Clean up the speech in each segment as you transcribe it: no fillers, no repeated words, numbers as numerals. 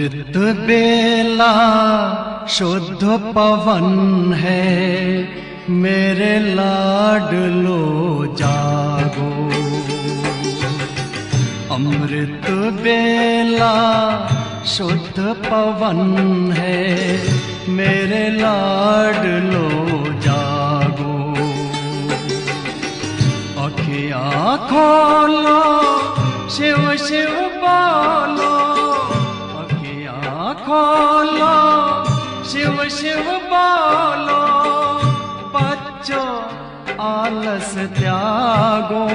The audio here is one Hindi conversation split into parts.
अमृत बेला शुद्ध पवन है, मेरे लाडलो जागो। अमृत बेला शुद्ध पवन है, मेरे लाडलो जागो। अखियाँ खोलो, शिव शिव बोलो, अखियाँ खोलो, शिव शिव बोलो। बच्चों आलस त्यागो,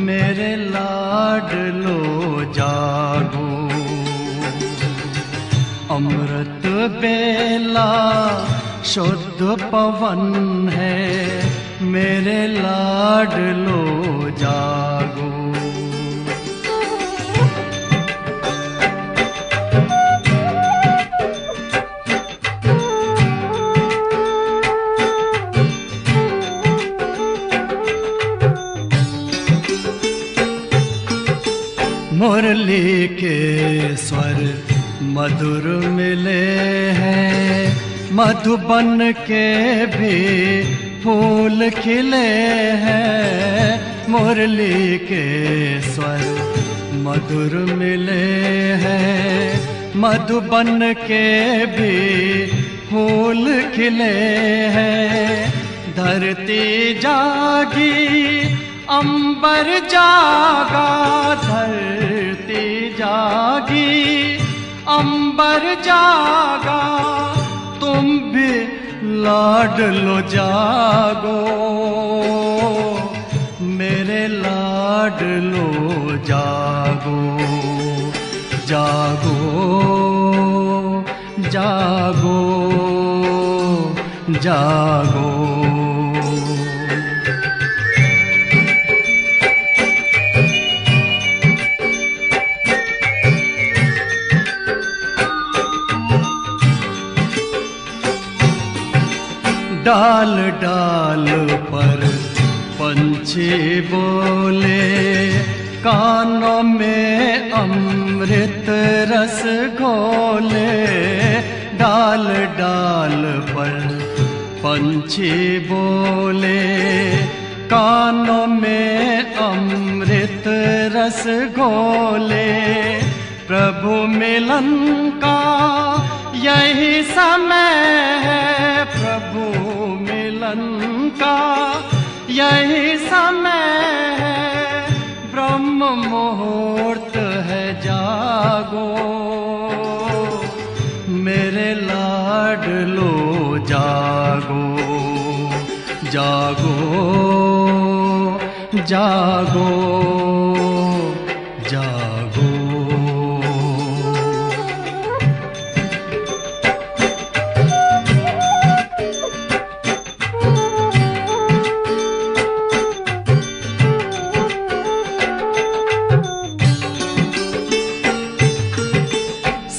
मेरे लाडलो जागो। अमृत बेला शुद्ध पवन है, मेरे लाडलो जागो। मुरली के स्वर मधुर मिले हैं, मधुबन के भी फूल खिले हैं। मुरली के स्वर मधुर मिले हैं, मधुबन के भी फूल खिले हैं। धरती जागी अंबर जागा, धरती जागी अंबर जागा। तुम भी लाडलो जागो, मेरे लाडलो जागो। जागो जागो जागो। डाल डाल पर पंछी बोले, कानों में अमृत रस घोले। डाल डाल पर पंछी बोले, कानों में अमृत रस घोले। प्रभु मिलन का यही समय है, प्रभु मिलन का यही समय है। ब्रह्म मुहूर्त है, जागो, मेरे लाडलो जागो। जागो जागो जागो।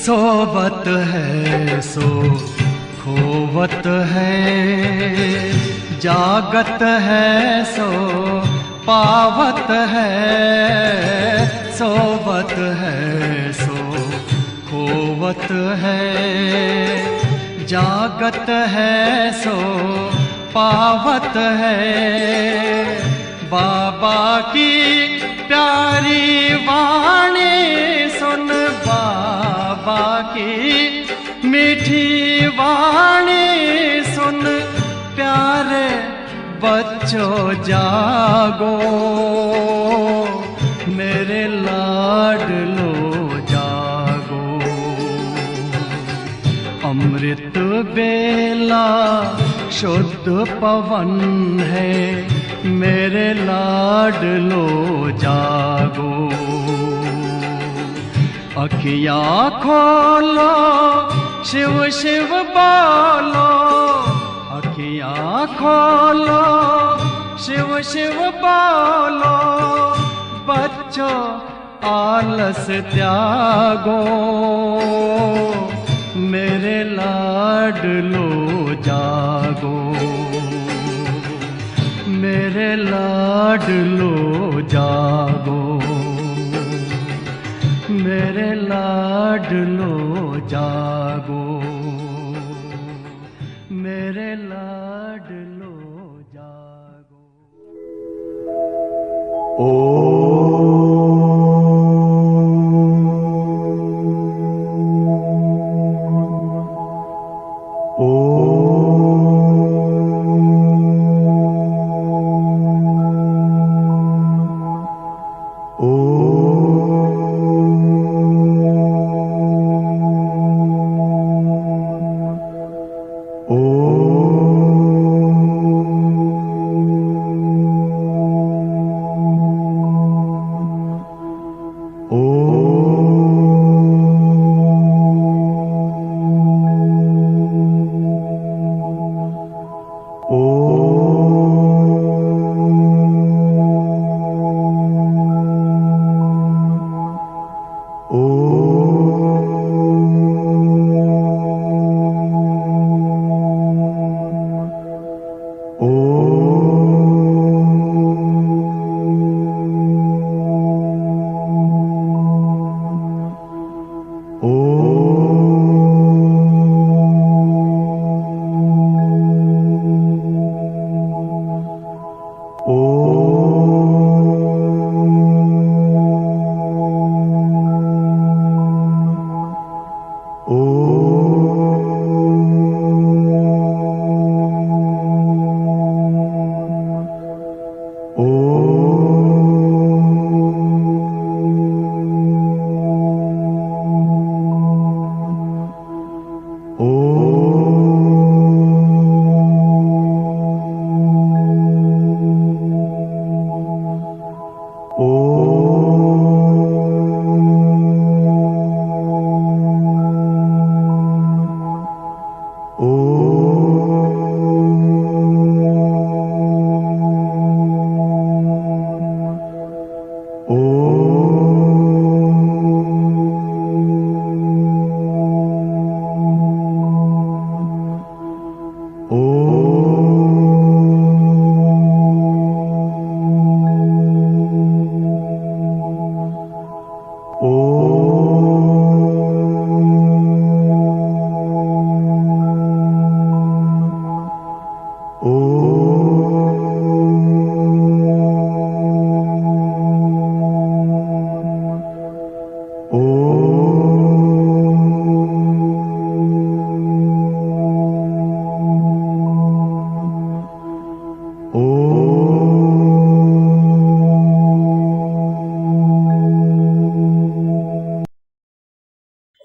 सोवत है सो खोवत है, जागत है सो पावत है। सोवत है सो खोवत है, जागत है सो पावत है। बाबा की प्यारी वाणी सुन, बाबा की मीठी वाणी सुन। प्यारे बच्चों जागो, मेरे लाडलो जागो। अमृत बेला शुद्ध पवन है, मेरे लाडलो जागो। अखियाँ खोलो, शिव शिव बोलो, अखियाँ खोलो, शिव शिव बोलो। बच्चों आलस त्यागो, मेरे लाडलो जागो। मेरे लाडलो जागो, मेरे लाडलो जागो, मेरे लाडलो जागो।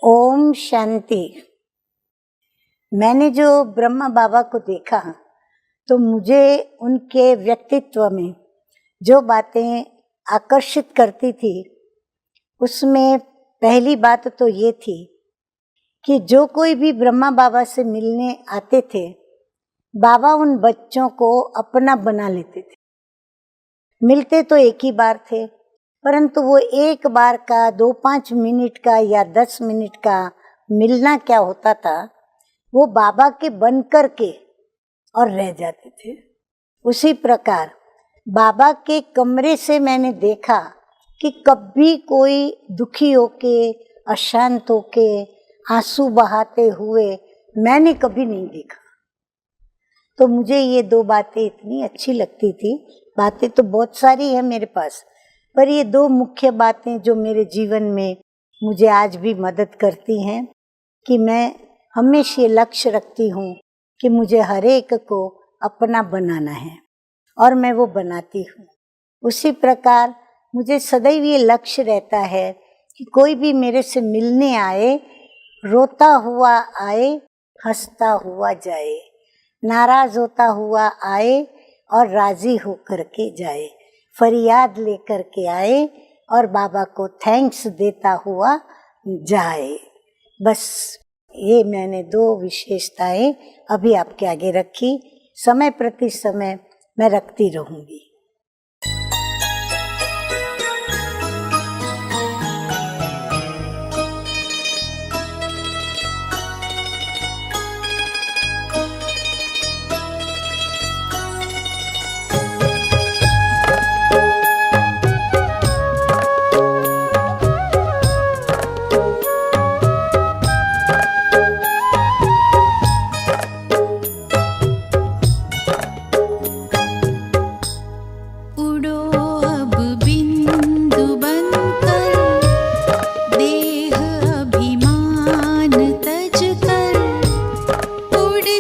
ओम शांति। मैंने जो ब्रह्मा बाबा को देखा तो मुझे उनके व्यक्तित्व में जो बातें आकर्षित करती थी उसमें पहली बात तो ये थी कि जो कोई भी ब्रह्मा बाबा से मिलने आते थे बाबा उन बच्चों को अपना बना लेते थे। मिलते तो एक ही बार थे परंतु वो एक बार का 2-5 मिनट का या 10 मिनट का मिलना क्या होता था वो बाबा के बन कर के और रह जाते थे। उसी प्रकार बाबा के कमरे से मैंने देखा कि कभी कोई दुखी होके अशांत होके आंसू बहाते हुए मैंने कभी नहीं देखा। तो मुझे ये 2 बातें इतनी अच्छी लगती थी। बातें तो बहुत सारी है मेरे पास पर ये 2 मुख्य बातें जो मेरे जीवन में मुझे आज भी मदद करती हैं कि मैं हमेशा ये लक्ष्य रखती हूँ कि मुझे हर एक को अपना बनाना है और मैं वो बनाती हूँ। उसी प्रकार मुझे सदैव ये लक्ष्य रहता है कि कोई भी मेरे से मिलने आए रोता हुआ आए हंसता हुआ जाए, नाराज होता हुआ आए और राजी होकर के जाए, फरियाद लेकर के आए और बाबा को थैंक्स देता हुआ जाए। बस ये मैंने 2 विशेषताएं अभी आपके आगे रखी, समय प्रति समय मैं रखती रहूंगी।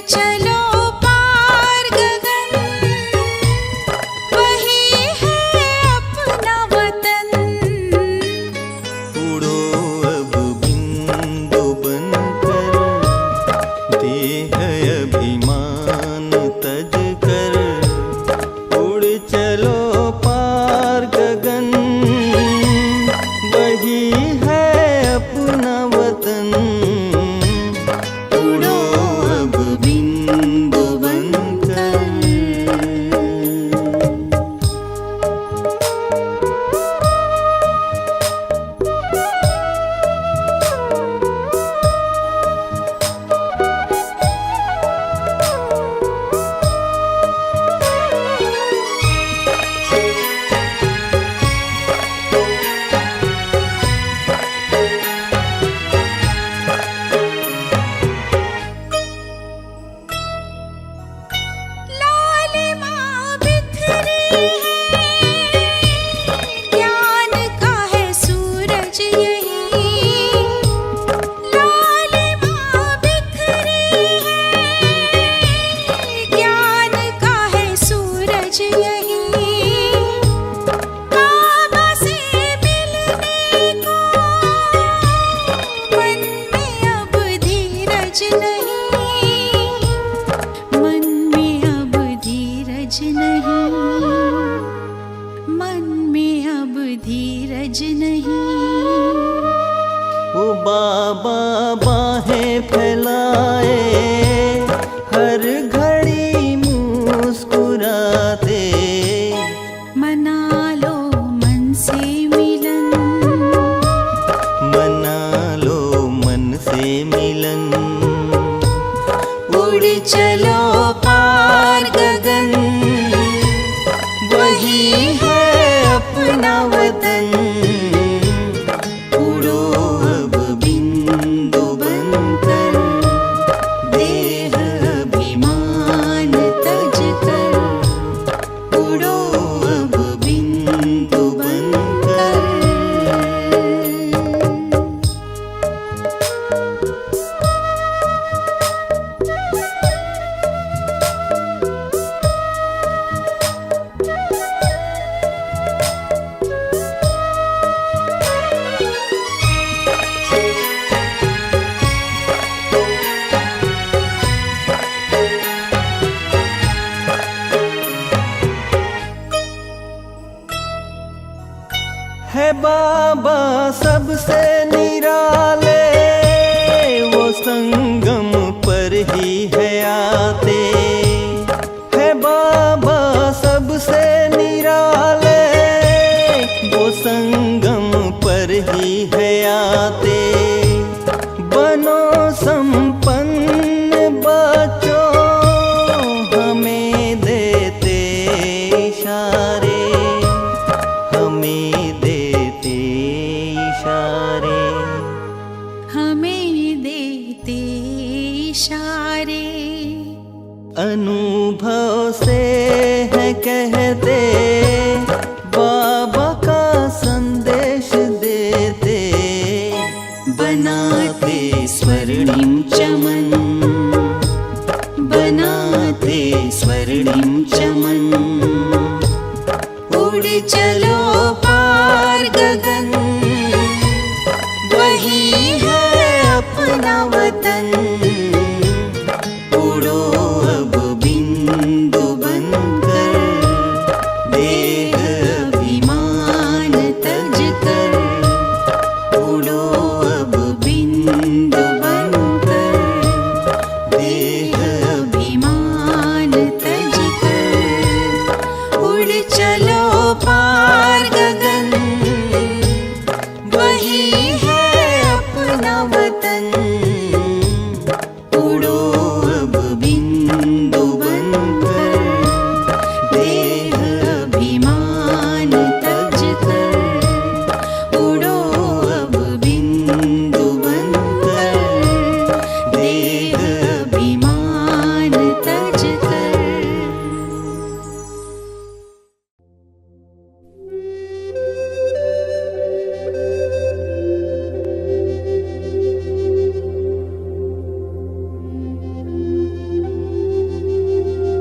चलो पार गगन, वही है अपना वतन। उड़ो अब बिंदु बनकर, देह अभिमान तज कर। उड़ चलो पार गगन, वही है अपना वतन। उड़ो अब बिंदु बनकर। लालिमा बिखरी है, ज्ञान का है सूरज यही। लालिमा बिखरी है, ज्ञान का है सूरज यही। बाबा से मिलने को मन में अब धीरज नहीं, मन में अब धीरज नहीं, मन में अब धीरज नहीं। ओ बाबा बाहें फैलाए, हर घड़ी मुस्कुराते। मना लो मन से मिलन, मना लो मन से मिलन। उड़ चलो पार गगन, वही है अपना वतन। उड़ो अब बिंदु बनकर, देह अभिमान तज कर। उड़ो अब बिंदु बनकर। है बाबा सबसे निराले, वो संगम पर ही है आते। है बाबा सबसे निराले, वो संगम पर ही है आते। बनो संपन्न बच्चों, हमें देते इशारे, हमें देते इशारे। हमें देते इशारे। अनुभव से है कहते, बाबा का संदेश देते। बनाते स्वर्णिम चमन, बनाते स्वर्णिम चमन। उड़ चलो पार गगन, वही है अपना वतन। उड़ो अब बिंदु बनकर, देह अभिमान तज कर। उड़ो अब बिंदु बनकर, देह अभिमान तज कर।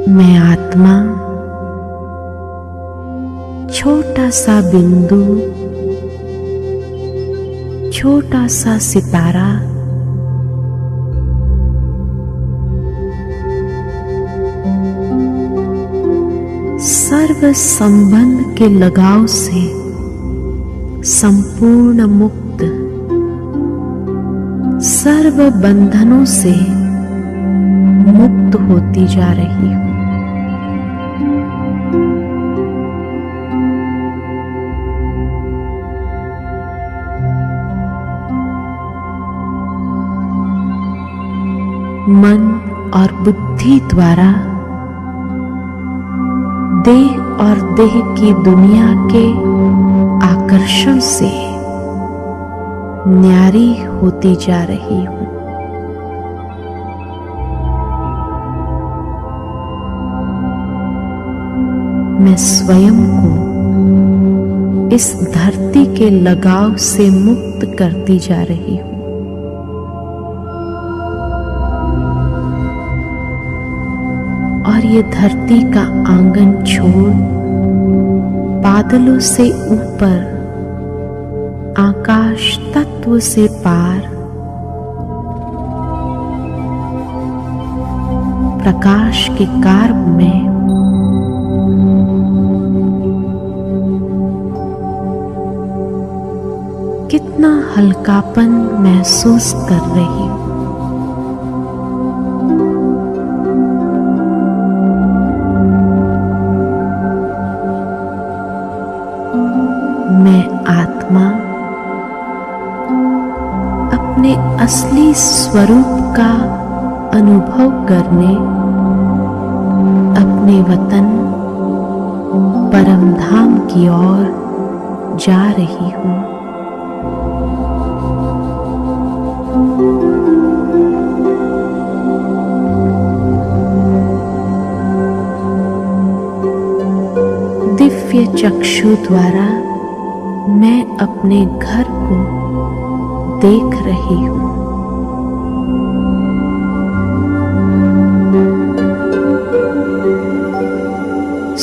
मैं आत्मा छोटा सा बिंदु, छोटा सा सितारा, सर्व संबंध के लगाव से संपूर्ण मुक्त, सर्व बंधनों से मुक्त होती जा रही हूं। मन और बुद्धि द्वारा देह और देह की दुनिया के आकर्षण से न्यारी होती जा रही हूं। मैं स्वयं को इस धरती के लगाव से मुक्त करती जा रही हूं। और ये धरती का आंगन छोड़ बादलों से ऊपर, आकाश तत्व से पार, प्रकाश के कार्य में कितना हल्कापन महसूस कर रही हूं। मैं आत्मा अपने असली स्वरूप का अनुभव करने अपने वतन परम धाम की ओर जा रही हूं। दिव्य चक्षु द्वारा मैं अपने घर को देख रही हूं।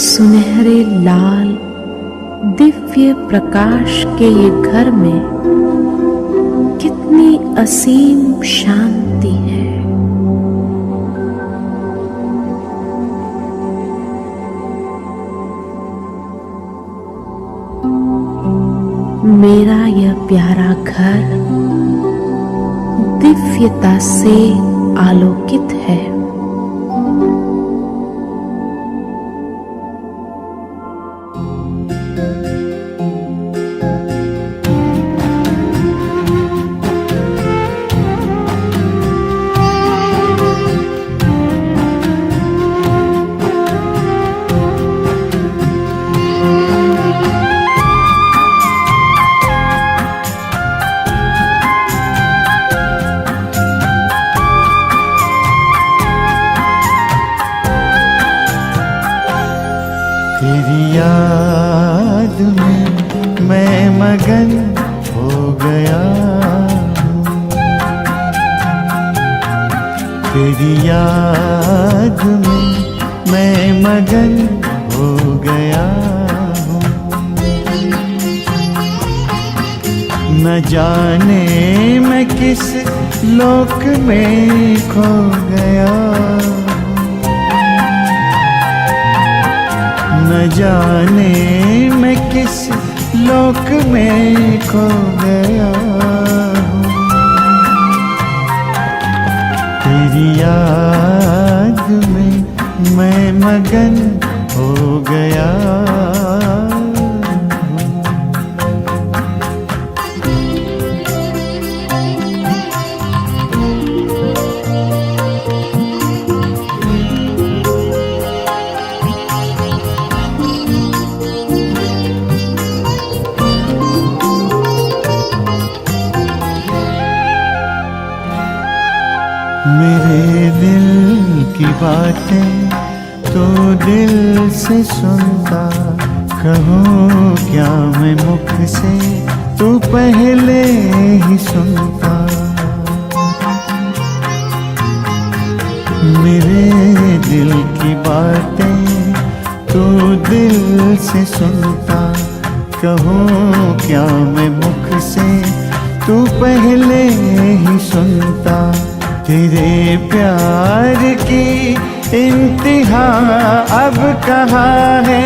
सुनहरे लाल दिव्य प्रकाश के ये घर में कितनी असीम शांति है। मेरा यह प्यारा घर दिव्यता से आलोकित है। तेरी याद में मैं मगन हो गया हूँ। तेरी याद में मैं मगन हो गया हूँ। न जाने मैं किस लोक में खो गया, न जाने मैं किस लोक में खो गया हूँ। तेरी याद में मैं मगन हो गया। मेरे दिल की बातें तो दिल से सुनता, कहूँ क्या मैं मुख से तो पहले ही सुनता। मेरे दिल की बात से सुनता, कहूँ क्या मैं मुख से, तू पहले ही सुनता। तेरे प्यार की इंतहा अब कहाँ है,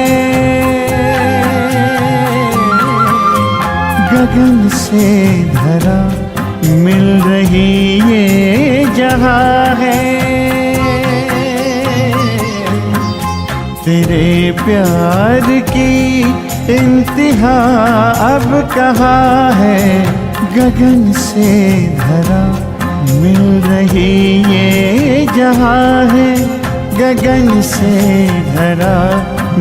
गगन से धरा मिल रही ये जहाँ है। तेरे प्यार की इंतहा अब कहाँ है, गगन से धरा मिल रही ये जहाँ है, गगन से धरा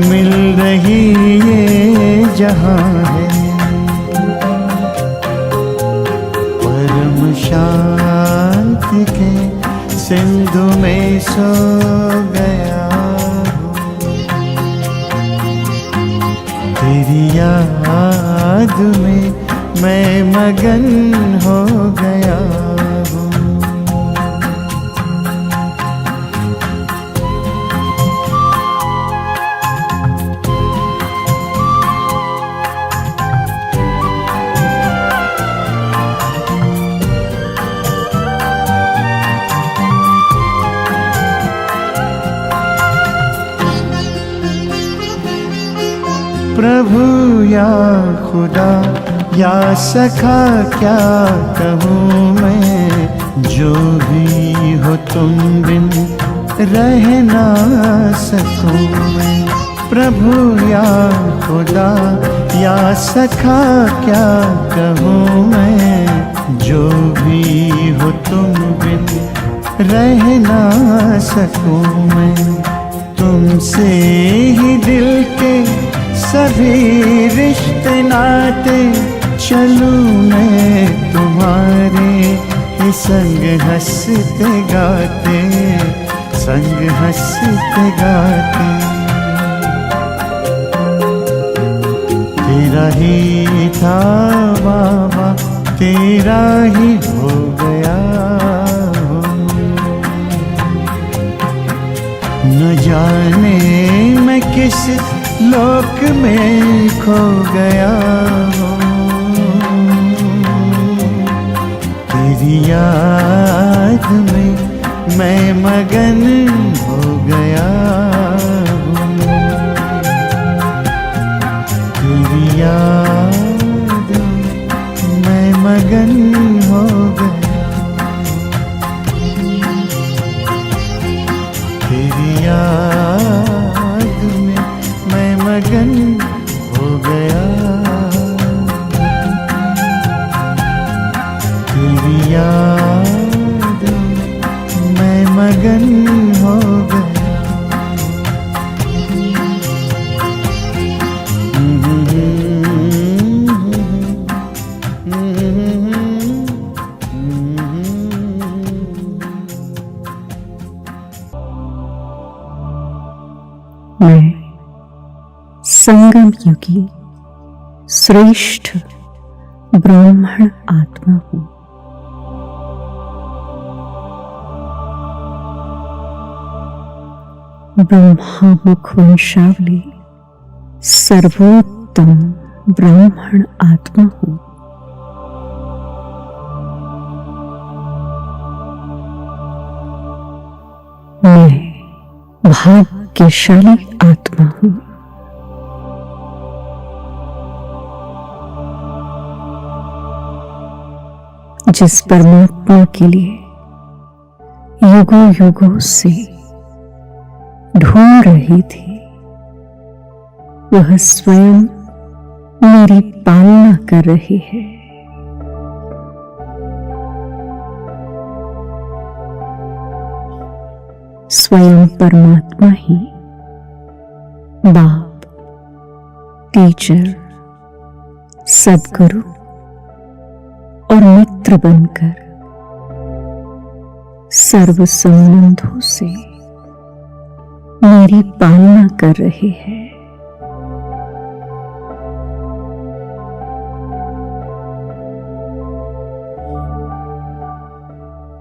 मिल रही ये जहाँ है। परम शांति के सिंधु में सो गया हूँ, तेरी याद में मैं मगन हो गया हूँ। प्रभु या खुदा या सखा क्या कहूँ मैं, जो भी हो तुम बिन रह ना सकूँ मैं। प्रभु या खुदा या सखा क्या कहूँ मैं, जो भी हो तुम बिन रह ना सकूँ मैं। तुमसे ही दिल के सभी रिश्ते नाते, चलूं मैं तुम्हारे ही संग हंसते गाते, संग हंसते गाते। तेरा ही था बाबा, तेरा ही हो गया हूँ, न जाने मैं किस लोक में खो गया हूँ। तेरी याद में मैं मगन हो गया हूँ, तेरी याद में मैं मगन हो गया, तेरी याद में मैं मगन हो गया, तेरी याद मैं मगन हो गया। मैं संगम युगी श्रेष्ठ ब्राह्मण आत्मा हूँ। ब्रह्मा मुख वंशावली सर्वोत्तम ब्राह्मण आत्मा हूँ। मैं भाग्यशाली आत्मा हूँ। जिस परमात्मा के लिए युगों युगों से ढूंढ रही थी, वह स्वयं मेरी पालना कर रही है। स्वयं परमात्मा ही बाप, टीचर, सद्गुरु और मित्र बनकर सर्व संबंधों से मेरी पालना कर रहे हैं।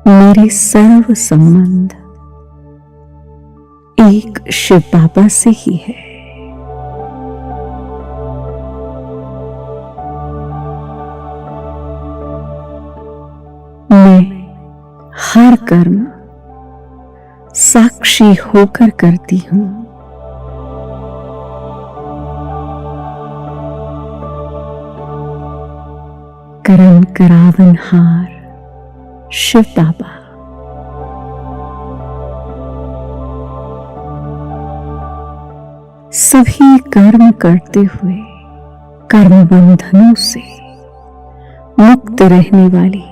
मेरे सर्व संबंध एक शिव बाबा से ही है। कर्म साक्षी होकर करती हूं। करम करावनहार शिव बाबा। सभी कर्म करते हुए कर्म बंधनों से मुक्त रहने वाली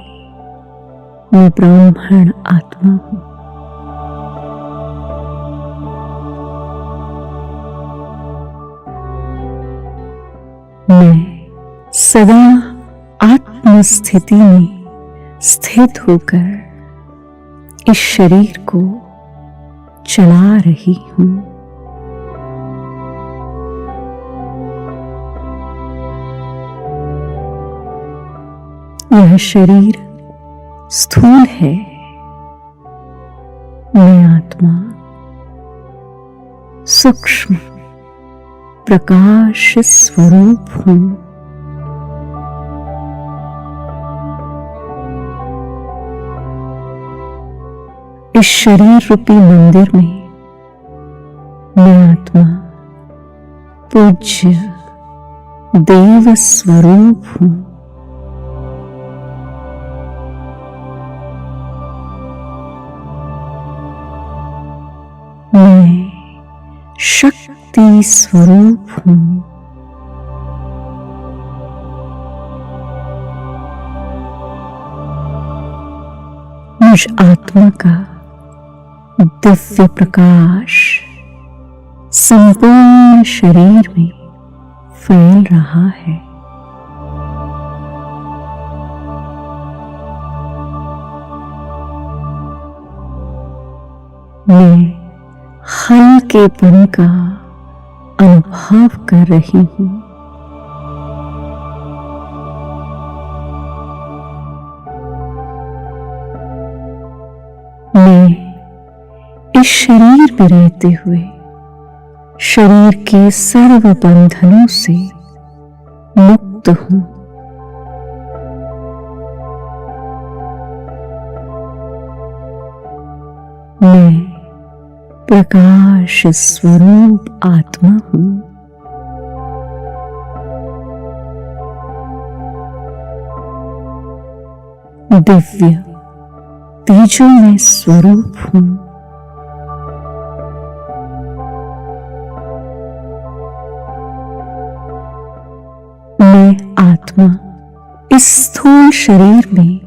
मैं ब्राह्मण आत्मा हूं। मैं सदा आत्म स्थिति में स्थित होकर इस शरीर को चला रही हूं। यह शरीर स्थूल है, मैं आत्मा सूक्ष्म प्रकाश स्वरूप हूं। इस शरीर रूपी मंदिर में मैं आत्मा पूज्य देव स्वरूप हूं। मैं शक्ति स्वरूप हूं। मुझ आत्मा का दिव्य प्रकाश संपूर्ण शरीर में फैल रहा है। मैं हल्केपन का अनुभव कर रही हूं। मैं इस शरीर में रहते हुए शरीर के सर्व बंधनों से मुक्त हूं। मैं प्रकाश स्वरूप आत्मा हूं। दिव्य तेजोमय स्वरूप हूं। मैं आत्मा इस स्थूल शरीर में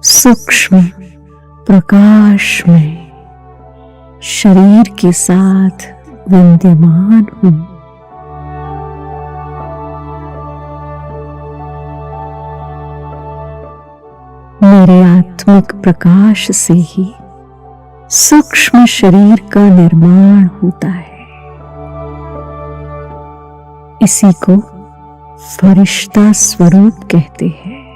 सूक्ष्म प्रकाश में शरीर के साथ विद्यमान हूं। मेरे आत्मिक प्रकाश से ही सूक्ष्म शरीर का निर्माण होता है। इसी को फरिश्ता स्वरूप कहते हैं।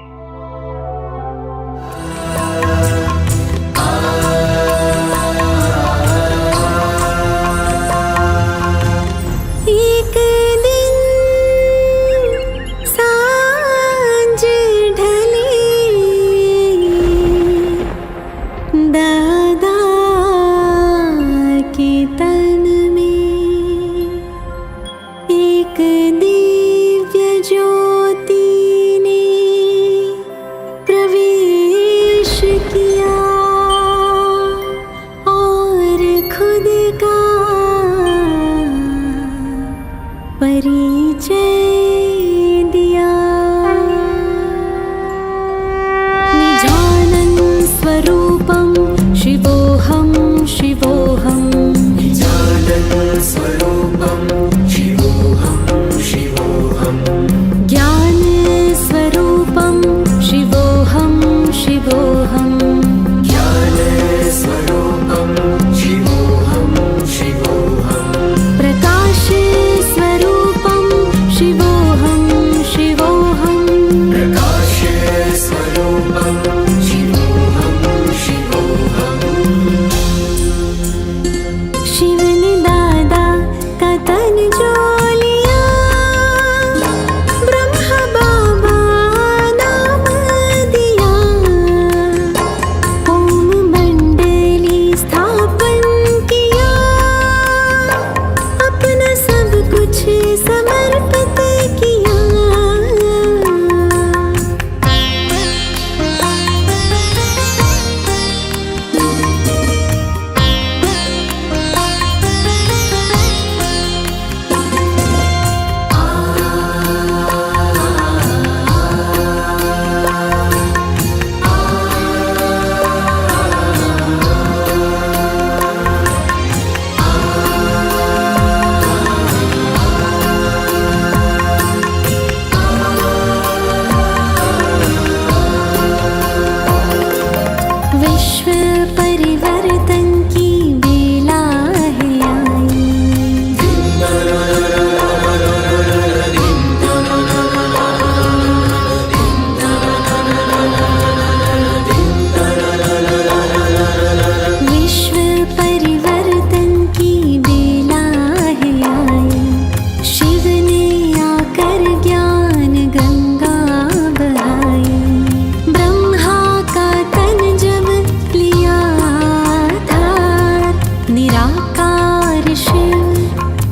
निराकार शिव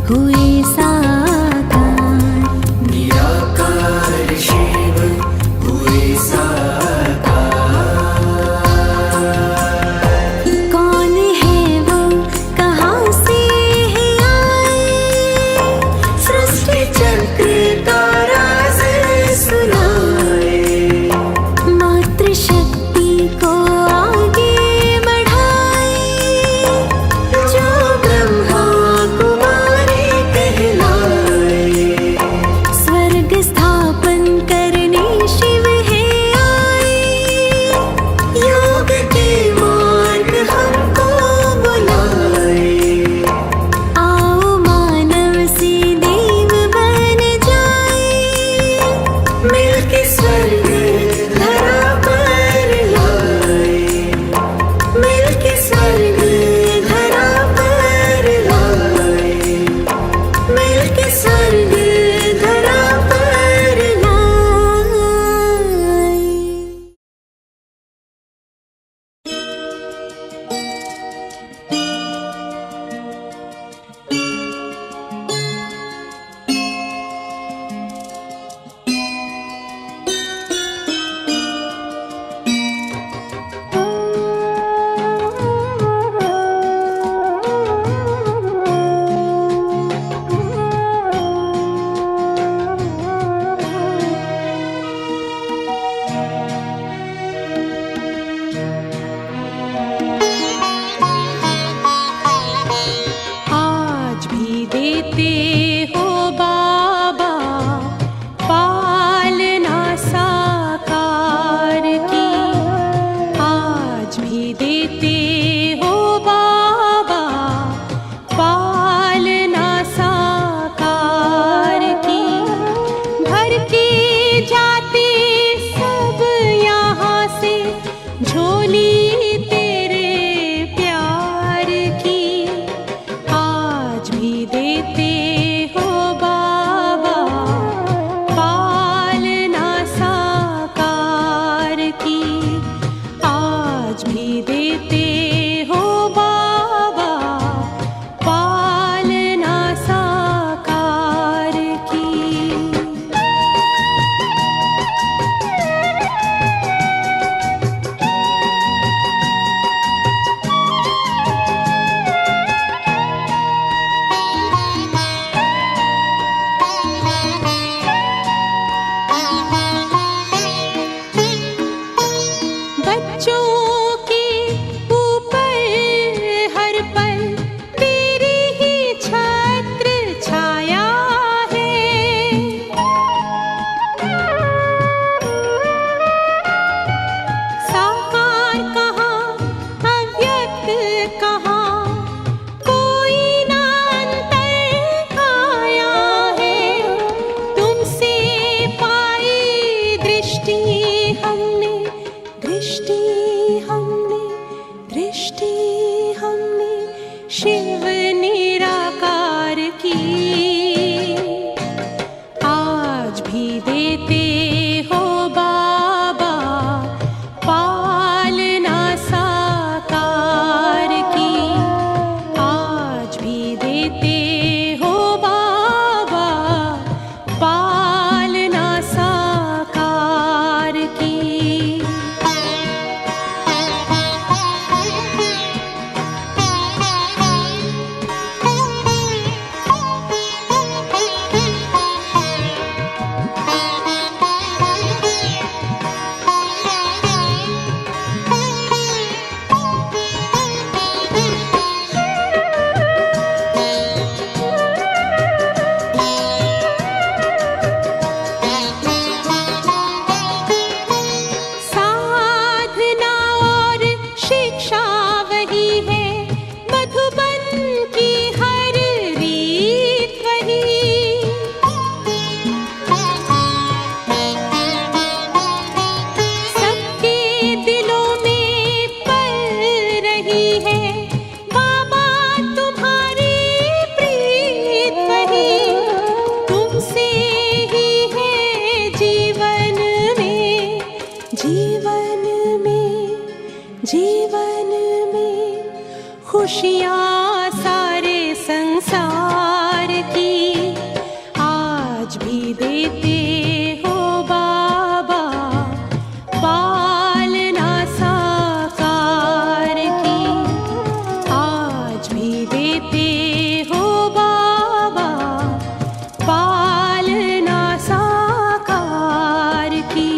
हुए साकार। निराकार शिव हुए साकार। कौन है वो, कहाँ से है आए, सृष्टि चक्र का राज सुनाए। मातृशक्ति को आगे बढ़ाए, जो ब्रह्मा कुमारी कहलाए। स्वर्ग स्थापन करने शिव है आए। योग के मार्ग हमको बुलाए। आओ मानव से देव बन जाए, मिलके स्वर्ग धरा पर लाए। मिलके स्वर्ग धरा पर लाए। मिलके स्वर्ग धरा पर लाए। आज भी देते हो बाबा पालना साकार की। आज भी देते हो बाबा पालना साकार की। भर के जाते सब यहाँ से झोली तेरे प्यार की। आज भी देते हो बाबा पालना साकार की। आज भी देते हो बाबा पालना साकार की। बच्चों के ऊपर हर पल तेरी ही छत्र छाया है। साकार कहाँ, अव्यक्त कहाँ, कोई ना अंतर आया है। तुमसे पाई दृष्टि हमने, दृष्टि हमने, दृष्टि हमने शिव निराकार की। आज भी देते हो बाबा पालना साकार की। आज भी देते हो बाबा पालना साकार की। साधना और शिक्षा वही है, मधुबन की हर रीत वही। सबके दिलों में पल रही है बाबा तुम्हारी प्रीत वही। तुमसे ही है जीवन में, जीवन में, जीवन में खुशियाँ देते हो बाबा पालना साकार की।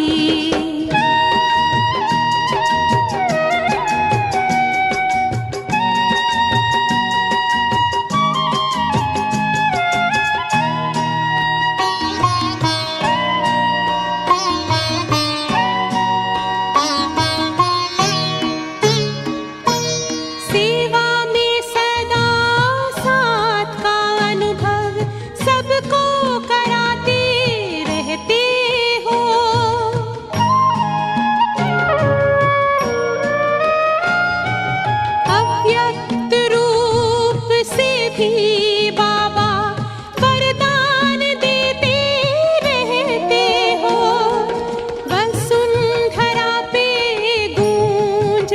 सेवा में सदा साथ का अनुभव सबको कराते रहते हो। अव्यक्त रूप से भी बाबा वरदान देते रहते हो। वसुंधरा पे गूंज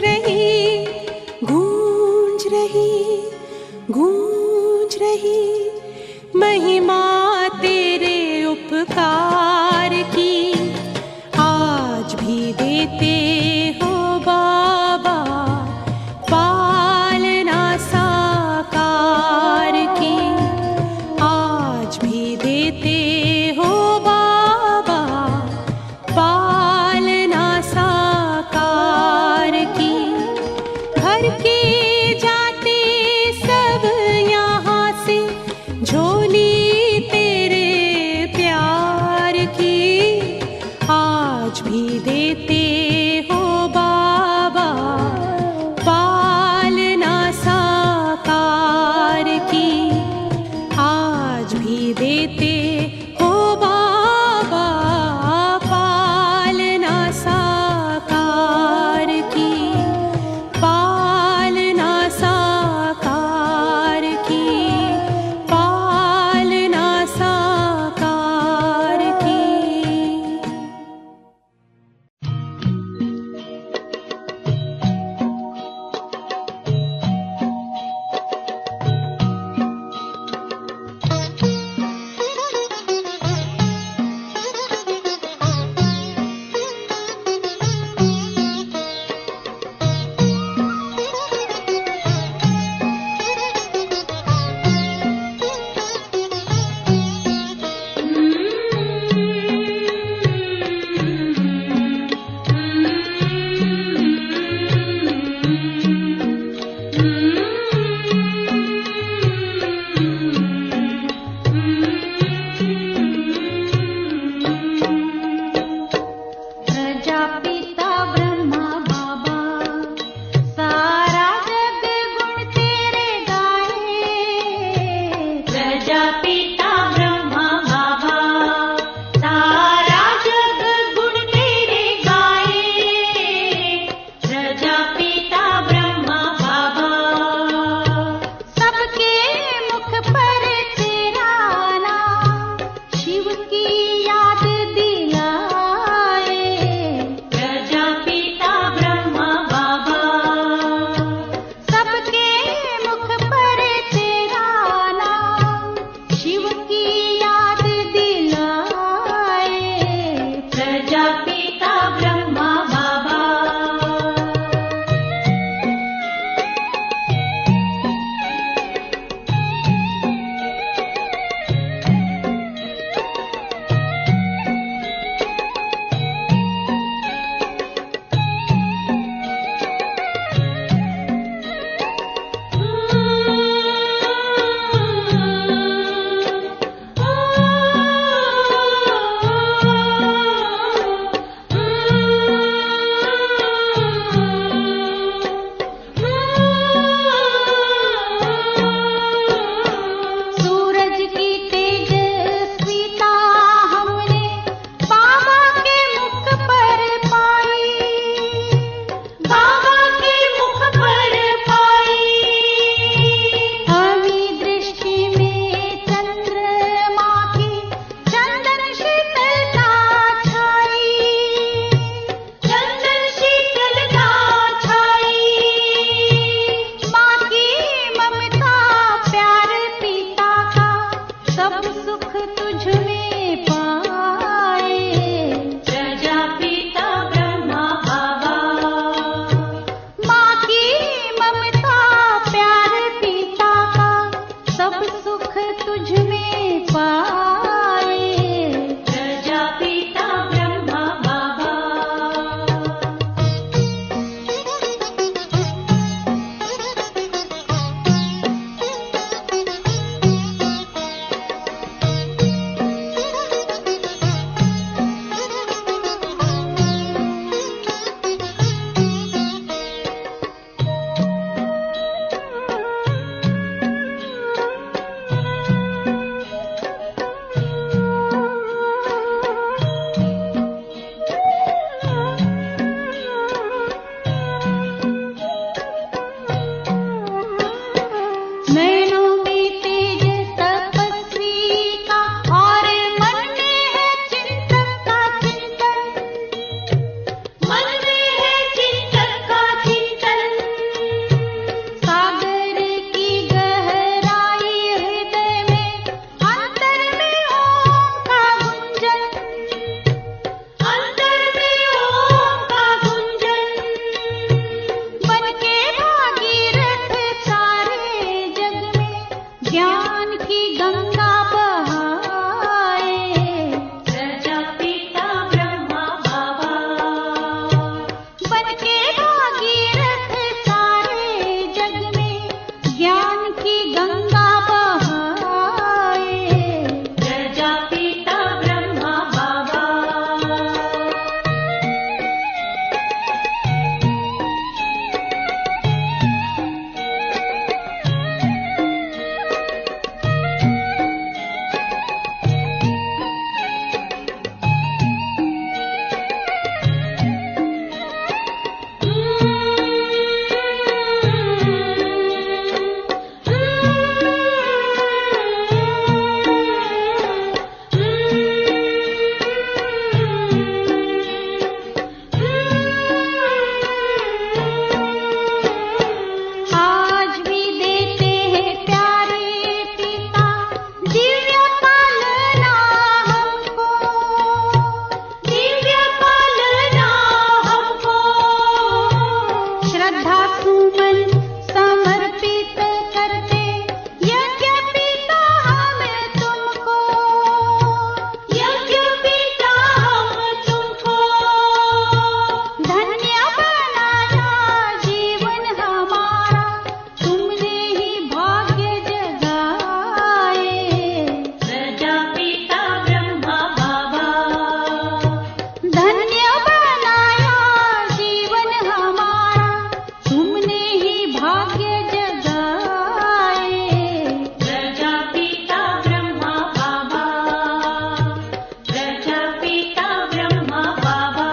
रही महिमा तेरे उपकार की। आज भी देते हो बाबा पालना साकार की। आज भी देते हो बाबा पालना साकार की। घर के जाते सब यहाँ से झोली ज्ञान की गंगा बहाए। प्रजापिता ब्रह्मा बाबा बनके भागीरथ सारे जग में ज्ञान की गंगा बहाए। प्रजापिता ब्रह्मा बाबा आज भी देते हैं प्यारे पिता दिव्य पालना हमको। दिव्य पालना हमको। श्रद्धा सुमन समर्पित करते यज्ञ पिता हमें तुमको। यज्ञ पिता हम तुमको। धन्य बनाया जीवन हमारा तुमने ही भाग्य जगाए। प्रजापिता ब्रह्मा बाबा धन्य बनाया जीवन हमारा तुमने ही भाग्य जगाए। प्रजापिता ब्रह्मा बाबा प्रजापिता ब्रह्मा बाबा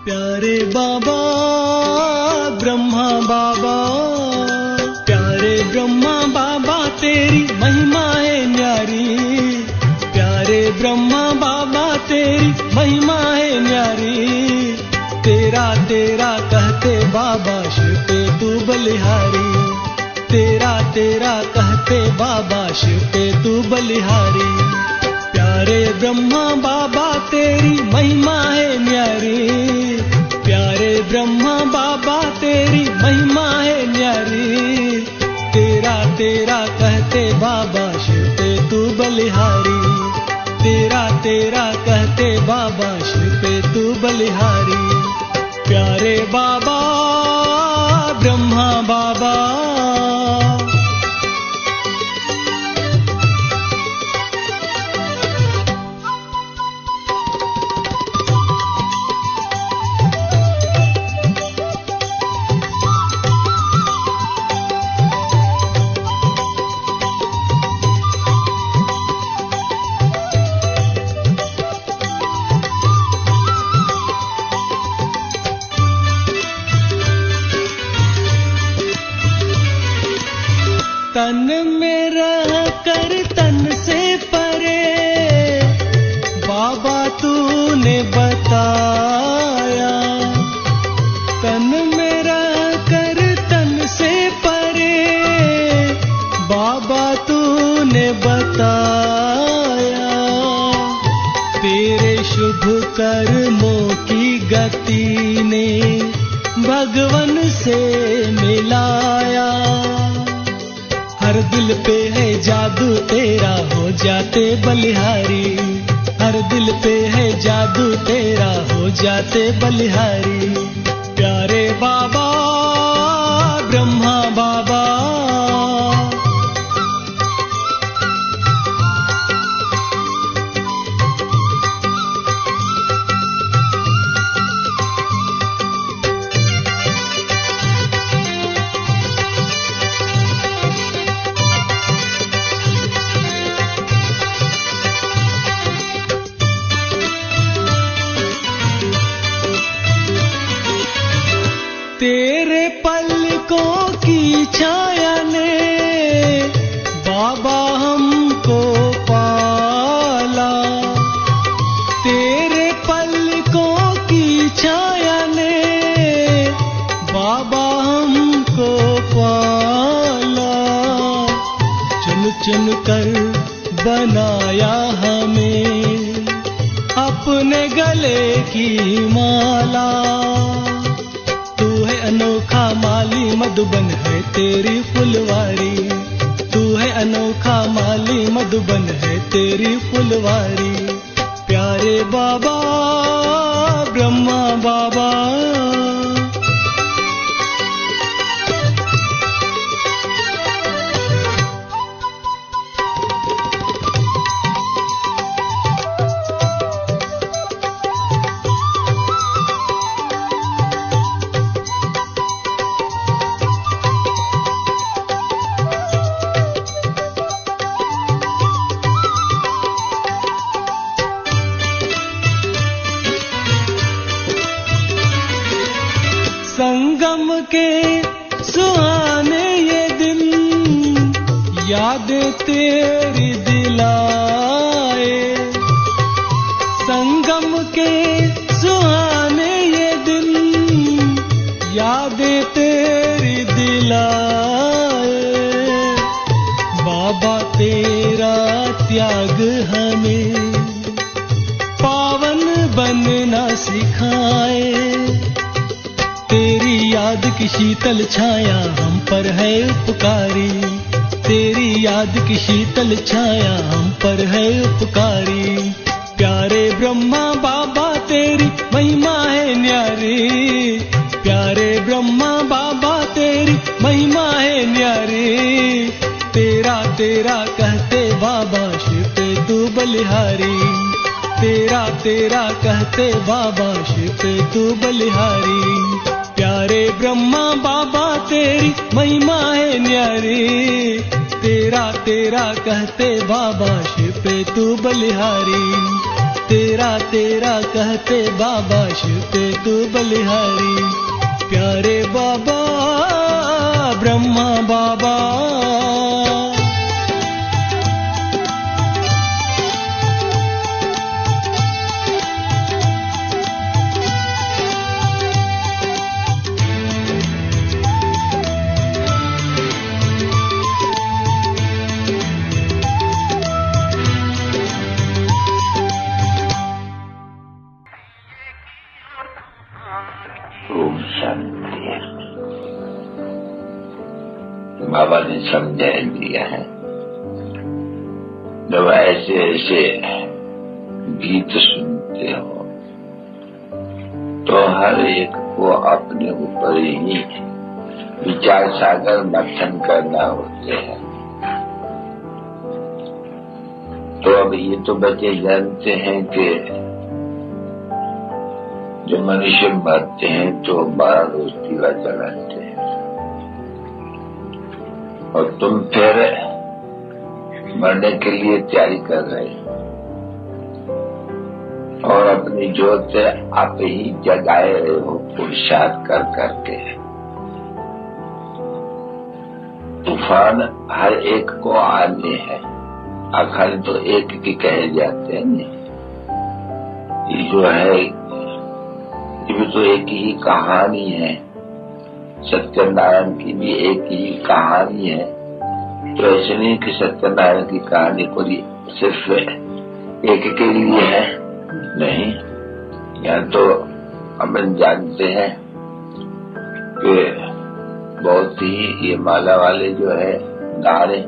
प्यारे बाबा ब्रह्मा बाबा, प्यारे ब्रह्मा बाबा तेरी महिमा है न्यारी। प्यारे ब्रह्मा बाबा तेरी महिमा है न्यारी। तेरा तेरा कहते बाबा शिव पे तू बलिहारी। तेरा तेरा कहते बाबा शिव पे तू बलिहारी। प्यारे ब्रह्मा बाबा तेरी महिमा है न्यारी। प्यारे ब्रह्मा बाबा तेरी महिमा है न्यारी। तेरा तेरा कहते बाबा शिव पे तू बलिहारी। तेरा तेरा कहते बाबा शिव पे तू बलिहारी। प्यारे बाबा ब्रह्मा बाबा, तन में रह कर तन से परे बाबा तूने बताया। तन में रह कर तन से परे बाबा तूने बताया। तेरे शुभ कर्मों की गति ने भगवन से मिलाया। हर दिल पे है जादू तेरा हो जाते बलिहारी। हर दिल पे है जादू तेरा हो जाते बलिहारी। प्यारे बाबा ब्रह्मा बाबा, चुनकर बनाया हमें अपने गले की माला। तू है अनोखा माली, मधुबन है तेरी फुलवारी। तू है अनोखा माली, मधुबन है तेरी फुलवारी। प्यारे बाबा ब्रह्मा बाबा, संगम के सुहाने ये दिन यादें तेरी दिलाए। संगम के सुहाने ये दिन यादें तेरी दिलाए। बाबा तेरा त्याग हमें पावन बनना सिखाए। तेरी याद की शीतल छाया हम पर है उपकारी। तेरी याद की शीतल छाया हम पर है उपकारी। प्यारे ब्रह्मा बाबा तेरी महिमा है न्यारी। प्यारे ब्रह्मा बाबा तेरी महिमा है न्यारी। तेरा तेरा कहते बाबा शिव पे तू बलिहारी। तेरा तेरा कहते बाबा शिव पे तू बलिहारी। प्यारे ब्रह्मा बाबा तेरी महिमा है न्यारी। तेरा तेरा कहते बाबा शिव पे तू बलिहारी। तेरा तेरा कहते बाबा शिव पे तू बलिहारी। प्यारे बाबा ब्रह्मा बाबा, बाबा ने समझा दिया है। जब ऐसे ऐसे गीत सुनते हो तो हर एक को अपने ऊपर ही विचार सागर मंथन करना होते हैं। तो अब ये तो बच्चे जानते हैं कि जो मनुष्य मरते हैं तो 12 रोज दीवा जलाते हैं, और तुम फिर मरने के लिए तैयारी कर रहे हो और अपनी जोत आप ही जगाए रहे हो पुरुषार्थ कर करके। तूफान हर एक को आने हैं, आखिर तो एक की कहे जाते हैं। ये जो है ये भी तो एक ही कहानी है। सत्यनारायण की भी एक ही कहानी है। तो ऐसे नहीं कि सत्यनारायण की कहानी पूरी सिर्फ एक के लिए है, नहीं। यहाँ तो हम जानते हैं कि बहुत ही ये माला वाले जो है नारे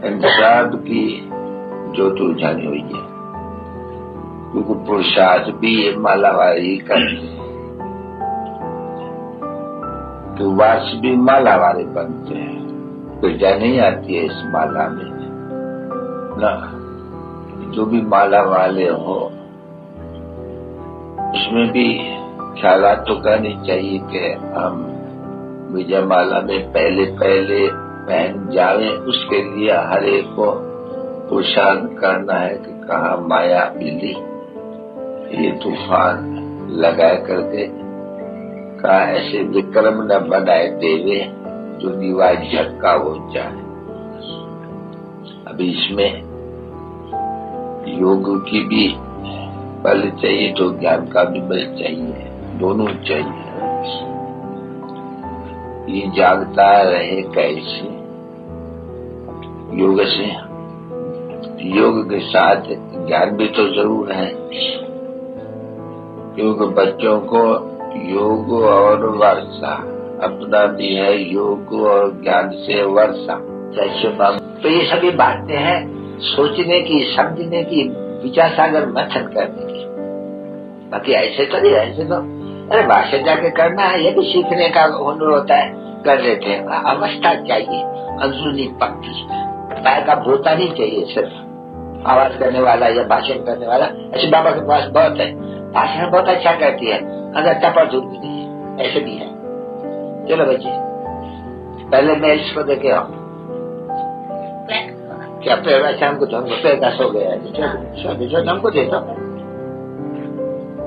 इन सब की जोत उलझानी हुई है, क्योंकि पुरुषार्थ भी ये माला वाले ही करते हैं। तो वास भी माला वाले बनते हैं। ऊर्जा नहीं आती है इस माला में ना। जो भी माला वाले हो उसमें भी ख्यालात तो करनी चाहिए कि हम विजय माला में पहले पहले पहन जावे। उसके लिए हर एक को पुरुषार्थ करना है कि कहाँ माया मिली ये तूफान लगा करके, कहा ऐसे विक्रम न बनाए देवे जो दीवार झटका हो जाए। अभी इसमें योग की भी बल चाहिए तो ज्ञान का भी बल चाहिए, दोनों चाहिए। ये जागता रहे कैसे योग से योग के साथ ज्ञान भी तो जरूर है, क्योंकि बच्चों को योग और वर्षा अपना भी है, योग और ज्ञान से वर्षा। तो ये सभी बातें हैं सोचने की, समझने की, विचार सागर मंथन करने की। बाकी ऐसे तो नहीं, ऐसे तो अरे भाषा जाके करना है, ये भी सीखने का हुनर होता है, कर लेते हैं। अवस्था चाहिए, अंदरूनी पक्की, पैर का भूता नहीं चाहिए, सिर्फ आवाज करने वाला या भाषण करने वाला। ऐसे बाबा के पास बहुत है, भाषण बहुत अच्छा करती है, अगर टपर दूर भी नहीं है, ऐसे भी है। चलो बच्चे, पहले मेल्स को देखे आओ, क्या पैर शाम को तो हमको पैर का सो गया है, हमको दे दो।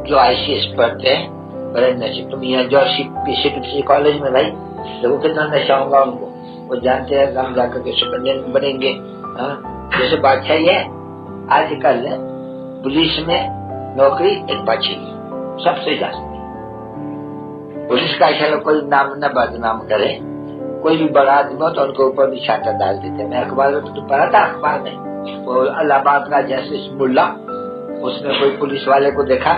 जो ICS पढ़ते हैं बड़े नशे, तुम यहाँ जो किसी कॉलेज में भाई देखो कितना नशा होगा उनको, वो जानते हैं हम जाकर के सुपरिटेंडेंट बनेंगे। जैसे बादशाह है, आजकल पुलिस में नौकरी एक बादशाह सबसे ज्यादा। पुलिस का ऐसा कोई नाम न बदनाम करे, कोई भी बड़ा आदमी हो तो उनके ऊपर भी छाता डाल देते हैं। मैं अखबार में तो पढ़ा था, अखबार में वो इलाहाबाद का जस्टिस मुल्ला, उसने कोई पुलिस वाले को देखा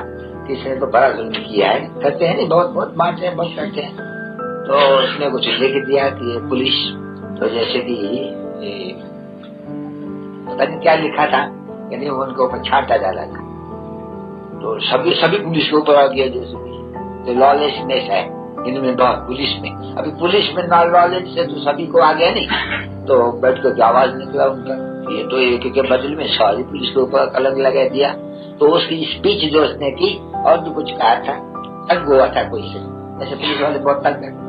किसने तो बड़ा जुल्म किया है, करते हैं नहीं, बहुत मारते हैं, बहुत करते हैं। तो उसने कुछ लिख दिया कि ये पुलिस तो जैसे कि पता नहीं क्या लिखा था, यानी उनके ऊपर छाता डाला था। तो सभी पुलिस के ऊपर आ गया, जैसे कि लॉलेसनेस है इनमें बहुत, पुलिस में। अभी पुलिस में नॉलेज से तो सभी को आ गया नहीं, तो बैठ कर आवाज निकला उनका, ये तो एक के बदले में सारी पुलिस के ऊपर कलंक लगा दिया। तो उसकी स्पीच जो उसने की और भी कुछ कहा था, तंग हुआ था कोई से, ऐसे पुलिस वाले बहुत तंग करते,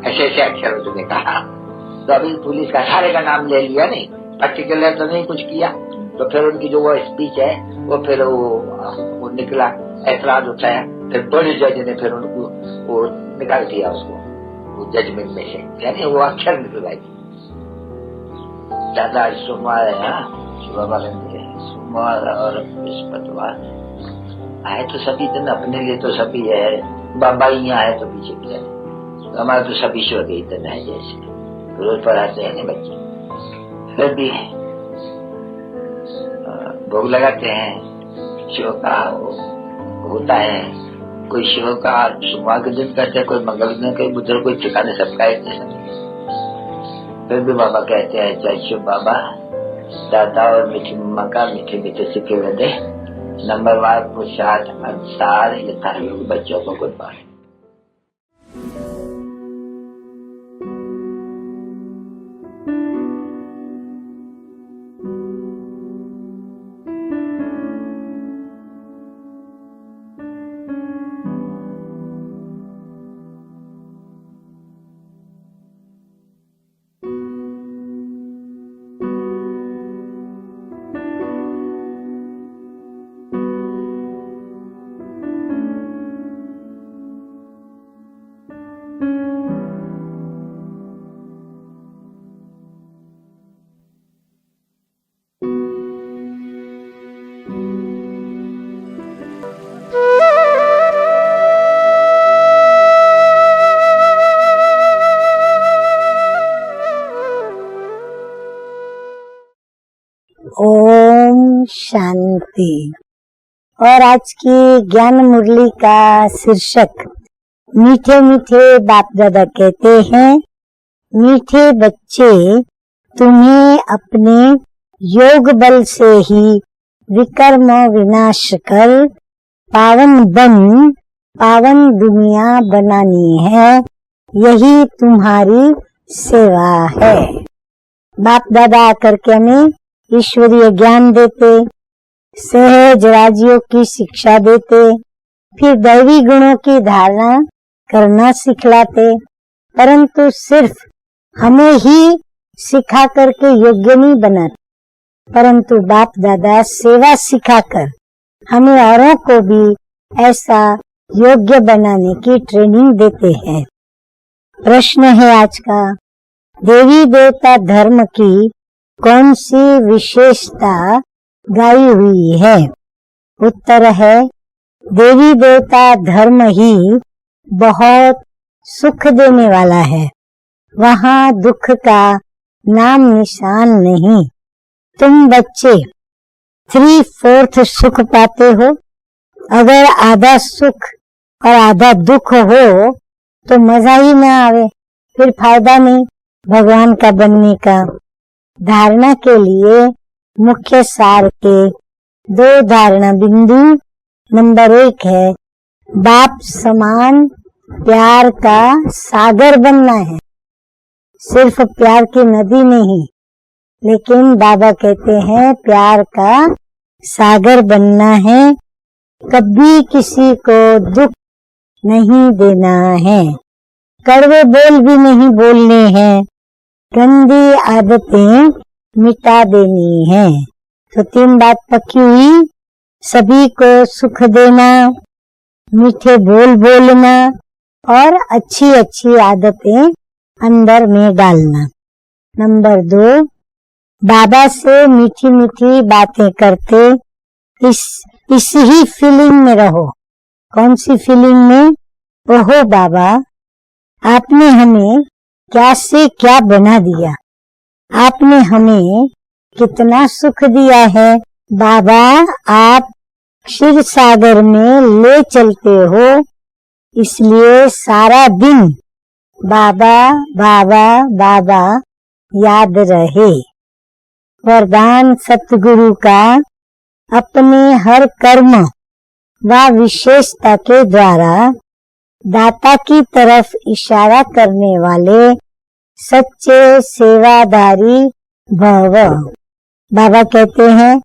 ऐसे ऐसे अक्षर उसने कहा। तो अभी पुलिस का सारे का नाम ले लिया, नहीं पर्टिकुलर तो नहीं कुछ किया। तो फिर उनकी जो वो स्पीच है वो फिर वो निकला, ऐतराज उठाया, फिर बड़े जज ने फिर उनको वो निकाल दिया उसको, वो जजमेंट में से, यानी वो अक्षर निकल आई। दादा सोमवार है, सोमवार और बृहस्पतिवार आए तो सभी दिन, अपने लिए तो सभी है, बाबा यहाँ आए तो पीछे किया, तो हमारा तो सभी ईश्वर के दिन है, जैसे रोज पढ़ाते हैं बच्चे, फिर भी भोग लगाते हैं, शिव का होता है, कोई शिव का सोमवार के दिन करते हैं, कोई मंगल दिन, कोई बुधवार, कोई ठिकाने सबका एक जैसा। फिर भी बाबा कहते हैं जय शिव बाबा, दादा और मीठी मम्मा का मीठे मीठे सिक्के दे, नंबरवार पुरुषार्थ अनुसार यथायोग बच्चों को गुड बाय। ओम शांति। और आज की ज्ञान मुरली का शीर्षक मीठे मीठे बाप दादा कहते हैं, मीठे बच्चे तुम्हें अपने योग बल से ही विकर्म विनाश कर पावन बन पावन दुनिया बनानी है, यही तुम्हारी सेवा है। बाप दादा आकर के हमें ईश्वरीय ज्ञान देते, सहज राजयोग की शिक्षा देते, फिर दैवी गुणों की धारणा करना सिखलाते, परंतु सिर्फ हमें ही सिखा करके योग्य नहीं बनाते, परंतु बाप दादा सेवा सिखाकर हमें औरों को भी ऐसा योग्य बनाने की ट्रेनिंग देते हैं। प्रश्न है आज का, देवी देवता धर्म की कौन सी विशेषता गाई हुई है? उत्तर है, देवी देवता धर्म ही बहुत सुख देने वाला है। वहाँ दुख का नाम निशान नहीं। तुम बच्चे 3/4 सुख पाते हो। अगर आधा सुख और आधा दुख हो तो मजा ही ना आवे, फिर फायदा नहीं भगवान का बनने का। धारणा के लिए मुख्य सार के 2 धारणा बिंदु। नंबर 1 है बाप समान प्यार का सागर बनना है। सिर्फ प्यार की नदी नहीं, लेकिन बाबा कहते हैं प्यार का सागर बनना है। कभी किसी को दुख नहीं देना है, कड़वे बोल भी नहीं बोलने हैं, गंदी आदतें मिटा देनी है। तो 3 बात पक्की हुई, सभी को सुख देना, मीठे बोल बोलना और अच्छी अच्छी आदतें अंदर में डालना। नंबर 2, बाबा से मीठी मीठी बातें करते इस ही फीलिंग में रहो। कौन सी फीलिंग में? ओहो बाबा, आपने हमें क्या से क्या बना दिया, आपने हमें कितना सुख दिया है। बाबा, आप क्षीर सागर में ले चलते हो, इसलिए सारा दिन बाबा बाबा बाबा याद रहे। वरदान सतगुरु का अपने हर कर्म व विशेषता के द्वारा दाता की तरफ इशारा करने वाले सच्चे सेवादारी भव। बाबा कहते हैं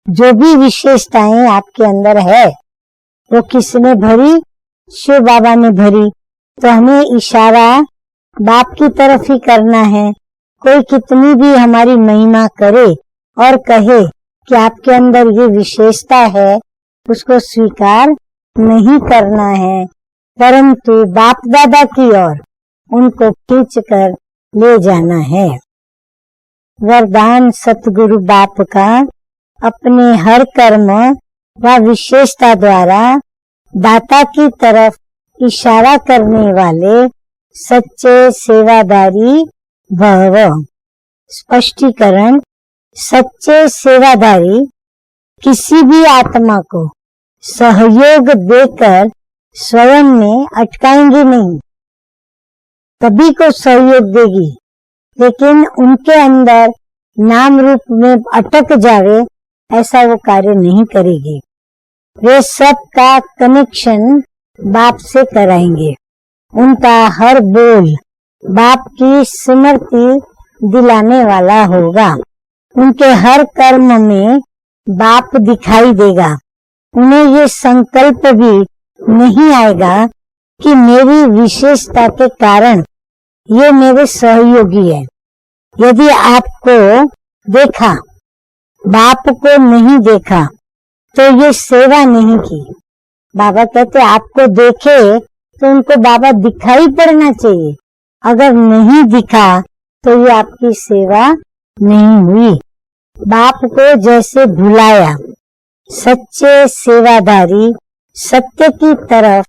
जो भी विशेषताएं आपके अंदर है वो किसने भरी? शिव बाबा ने भरी। तो हमें इशारा बाप की तरफ ही करना है। कोई कितनी भी हमारी महिमा करे और कहे कि आपके अंदर ये विशेषता है, उसको स्वीकार नहीं करना है, परंतु बाप दादा की ओर उनको खींच कर ले जाना है। वरदान सतगुरु बाप का अपने हर कर्म व विशेषता द्वारा दाता की तरफ इशारा करने वाले सच्चे सेवादारी भव। स्पष्टीकरण, सच्चे सेवादारी किसी भी आत्मा को सहयोग देकर स्वयं में अटकाएंगे नहीं। सभी को सहयोग देगी, लेकिन उनके अंदर नाम रूप में अटक जावे ऐसा वो कार्य नहीं करेगी। वे सबका कनेक्शन बाप से कराएंगे। उनका हर बोल बाप की स्मृति दिलाने वाला होगा। उनके हर कर्म में बाप दिखाई देगा। उन्हें ये संकल्प भी नहीं आएगा कि मेरी विशेषता के कारण ये मेरे सहयोगी है। यदि आपको देखा, बाप को नहीं देखा, तो ये सेवा नहीं की। बाबा कहते आपको देखे तो उनको बाबा दिखाई पड़ना चाहिए। अगर नहीं दिखा तो ये आपकी सेवा नहीं हुई। बाप को जैसे भुलाया, सच्चे सेवादारी सत्य की तरफ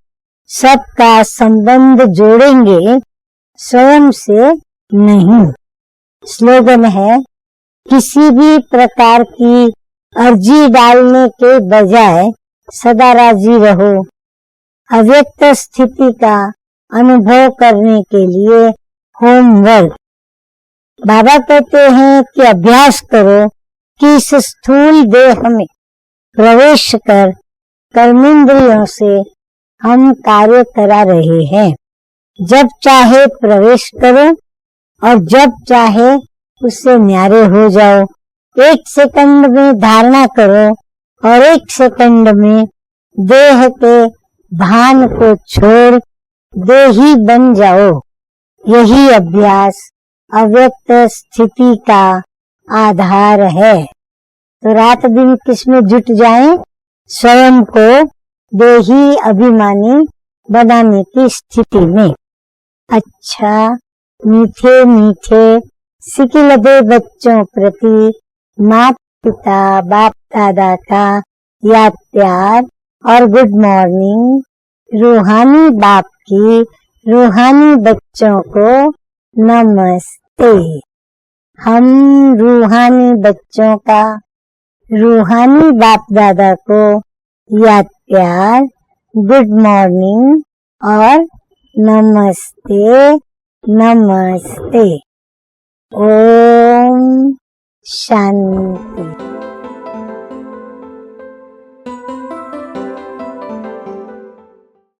सबका संबंध जोड़ेंगे, स्वयं से नहीं। स्लोगन है, किसी भी प्रकार की अर्जी डालने के बजाय सदा राजी रहो। अव्यक्त स्थिति का अनुभव करने के लिए होमवर्क। बाबा कहते हैं कि अभ्यास करो कि इस स्थूल देह में प्रवेश कर कर्मेंद्रियों से हम कार्य करा रहे हैं। जब चाहे प्रवेश करो और जब चाहे उससे न्यारे हो जाओ। 1 सेकंड में धारणा करो और 1 सेकंड में देह के भान को छोड़ देही बन जाओ। यही अभ्यास अव्यक्त स्थिति का आधार है। तो रात दिन किसमें जुट जाएं? स्वयं को देही अभिमानी बनाने की स्थिति में। अच्छा, मीठे मीठे सिकिलदे बच्चों प्रति माता पिता बाप दादा का याद प्यार और गुड मॉर्निंग। रूहानी बाप की रूहानी बच्चों को नमस्ते। हम रूहानी बच्चों का रूहानी बाप दादा को याद प्यार, गुड मॉर्निंग और नमस्ते नमस्ते। ओम शांति।